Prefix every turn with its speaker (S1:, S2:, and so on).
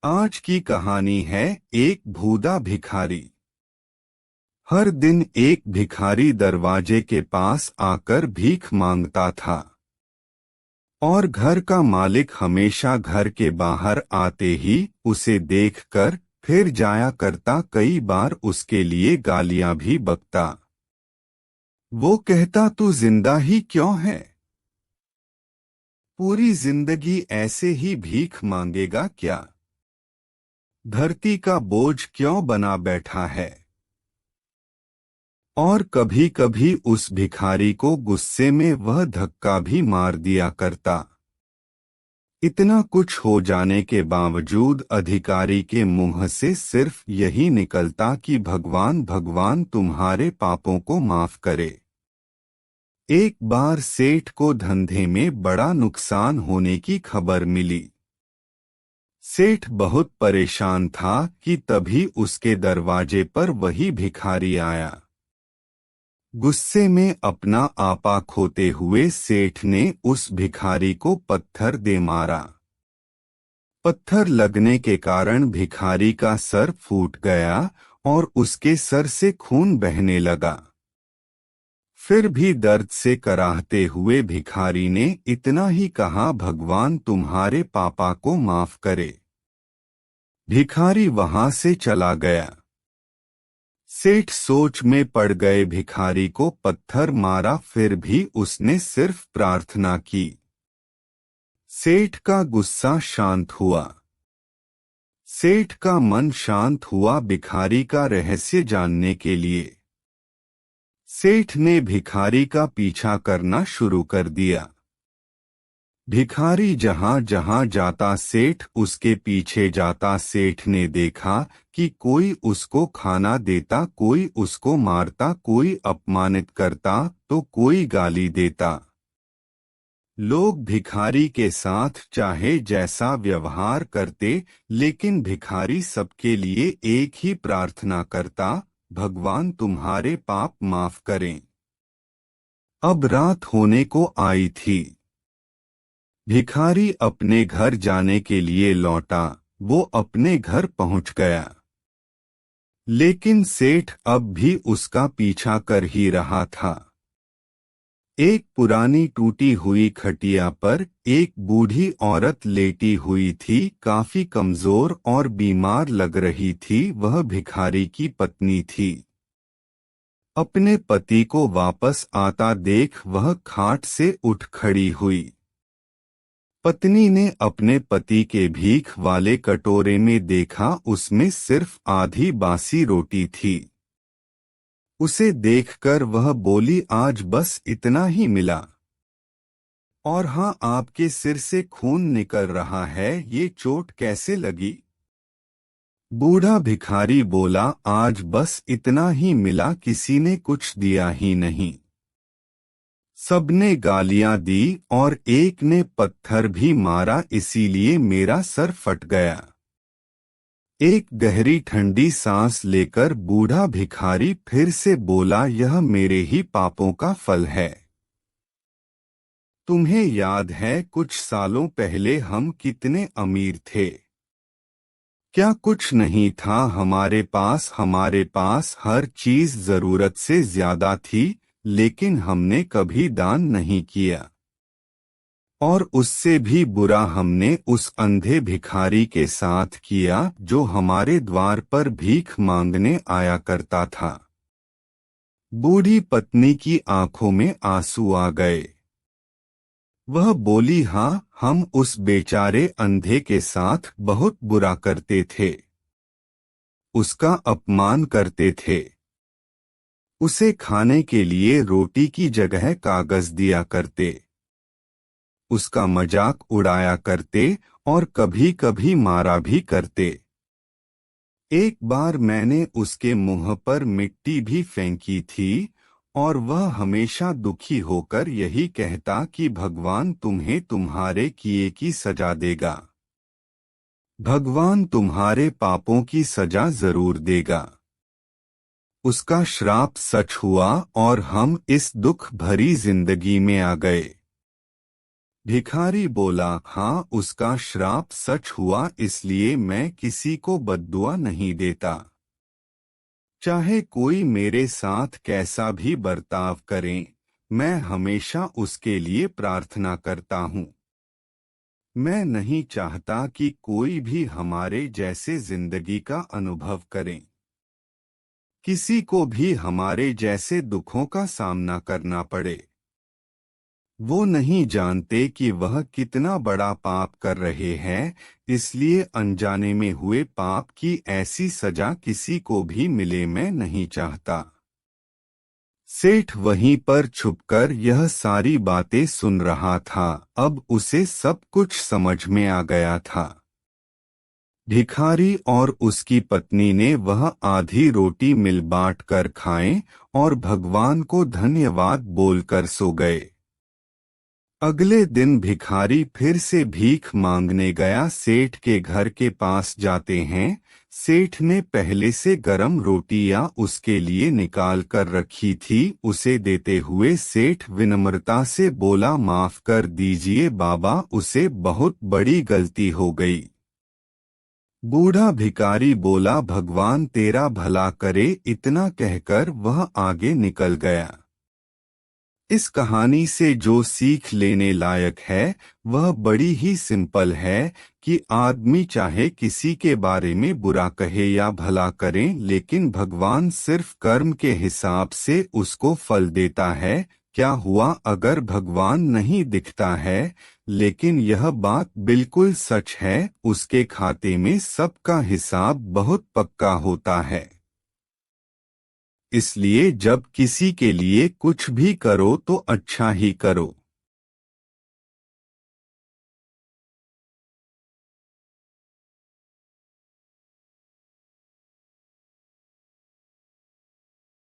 S1: आज की कहानी है एक भूदा भिखारी। हर दिन एक भिखारी दरवाजे के पास आकर भीख मांगता था और घर का मालिक हमेशा घर के बाहर आते ही उसे देखकर फिर जाया करता। कई बार उसके लिए गालियां भी बकता। वो कहता, तू जिंदा ही क्यों है? पूरी जिंदगी ऐसे ही भीख मांगेगा क्या? धरती का बोझ क्यों बना बैठा है? और कभी कभी उस भिखारी को गुस्से में वह धक्का भी मार दिया करता। इतना कुछ हो जाने के बावजूद अधिकारी के मुंह से सिर्फ यही निकलता कि भगवान भगवान तुम्हारे पापों को माफ करे। एक बार सेठ को धंधे में बड़ा नुकसान होने की खबर मिली। सेठ बहुत परेशान था कि तभी उसके दरवाजे पर वही भिखारी आया। गुस्से में अपना आपा खोते हुए सेठ ने उस भिखारी को पत्थर दे मारा। पत्थर लगने के कारण भिखारी का सर फूट गया और उसके सर से खून बहने लगा। फिर भी दर्द से कराहते हुए भिखारी ने इतना ही कहा, भगवान तुम्हारे पापा को माफ करे। भिखारी वहां से चला गया। सेठ सोच में पड़ गए। भिखारी को पत्थर मारा, फिर भी उसने सिर्फ प्रार्थना की। सेठ का गुस्सा शांत हुआ। सेठ का मन शांत हुआ भिखारी का रहस्य जानने के लिए। सेठ ने भिखारी का पीछा करना शुरू कर दिया। भिखारी जहां जहां जाता सेठ उसके पीछे जाता। सेठ ने देखा कि कोई उसको खाना देता, कोई उसको मारता, कोई अपमानित करता तो कोई गाली देता। लोग भिखारी के साथ चाहे जैसा व्यवहार करते, लेकिन भिखारी सबके लिए एक ही प्रार्थना करता, भगवान तुम्हारे पाप माफ करें। अब रात होने को आई थी। भिखारी अपने घर जाने के लिए लौटा। वो अपने घर पहुंच गया, लेकिन सेठ अब भी उसका पीछा कर ही रहा था। एक पुरानी टूटी हुई खटिया पर एक बूढ़ी औरत लेटी हुई थी। काफी कमजोर और बीमार लग रही थी। वह भिखारी की पत्नी थी। अपने पति को वापस आता देख वह खाट से उठ खड़ी हुई। पत्नी ने अपने पति के भीख वाले कटोरे में देखा, उसमें सिर्फ आधी बासी रोटी थी। उसे देखकर वह बोली, आज बस इतना ही मिला। और हाँ, आपके सिर से खून निकल रहा है, ये चोट कैसे लगी? बूढ़ा भिखारी बोला, आज बस इतना ही मिला, किसी ने कुछ दिया ही नहीं। सबने गालियां दी और एक ने पत्थर भी मारा, इसीलिए मेरा सर फट गया। एक गहरी ठंडी सांस लेकर बूढ़ा भिखारी फिर से बोला, यह मेरे ही पापों का फल है। तुम्हें याद है कुछ सालों पहले हम कितने अमीर थे? क्या कुछ नहीं था हमारे पास हर चीज जरूरत से ज्यादा थी, लेकिन हमने कभी दान नहीं किया। और उससे भी बुरा हमने उस अंधे भिखारी के साथ किया जो हमारे द्वार पर भीख मांगने आया करता था। बूढ़ी पत्नी की आंखों में आंसू आ गए। वह बोली, हाँ, हम उस बेचारे अंधे के साथ बहुत बुरा करते थे। उसका अपमान करते थे। उसे खाने के लिए रोटी की जगह कागज दिया करते। उसका मजाक उड़ाया करते और कभी कभी मारा भी करते। एक बार मैंने उसके मुंह पर मिट्टी भी फेंकी थी और वह हमेशा दुखी होकर यही कहता कि भगवान तुम्हें तुम्हारे किए की सजा देगा। भगवान तुम्हारे पापों की सजा जरूर देगा। उसका श्राप सच हुआ और हम इस दुख भरी जिंदगी में आ गए। भिखारी बोला, हाँ, उसका श्राप सच हुआ, इसलिए मैं किसी को बद्दुआ नहीं देता। चाहे कोई मेरे साथ कैसा भी बर्ताव करे, मैं हमेशा उसके लिए प्रार्थना करता हूँ। मैं नहीं चाहता कि कोई भी हमारे जैसे जिंदगी का अनुभव करे, किसी को भी हमारे जैसे दुखों का सामना करना पड़े। वो नहीं जानते कि वह कितना बड़ा पाप कर रहे हैं, इसलिए अनजाने में हुए पाप की ऐसी सजा किसी को भी मिले, मैं नहीं चाहता। सेठ वहीं पर छुपकर यह सारी बातें सुन रहा था। अब उसे सब कुछ समझ में आ गया था। भिखारी और उसकी पत्नी ने वह आधी रोटी मिल बांट कर खाएं और भगवान को धन्यवाद बोलकर सो गए। अगले दिन भिखारी फिर से भीख मांगने गया। सेठ के घर के पास जाते हैं। सेठ ने पहले से गरम रोटियां उसके लिए निकाल कर रखी थी। उसे देते हुए सेठ विनम्रता से बोला, माफ कर दीजिए बाबा, उसे बहुत बड़ी गलती हो गई। बूढ़ा भिखारी बोला, भगवान तेरा भला करे। इतना कहकर वह आगे निकल गया। इस कहानी से जो सीख लेने लायक है वह बड़ी ही सिंपल है कि आदमी चाहे किसी के बारे में बुरा कहे या भला करे, लेकिन भगवान सिर्फ कर्म के हिसाब से उसको फल देता है। क्या हुआ अगर भगवान नहीं दिखता है, लेकिन यह बात बिल्कुल सच है, उसके खाते में सबका हिसाब बहुत पक्का होता है। इसलिए जब किसी के लिए कुछ भी करो तो अच्छा ही करो।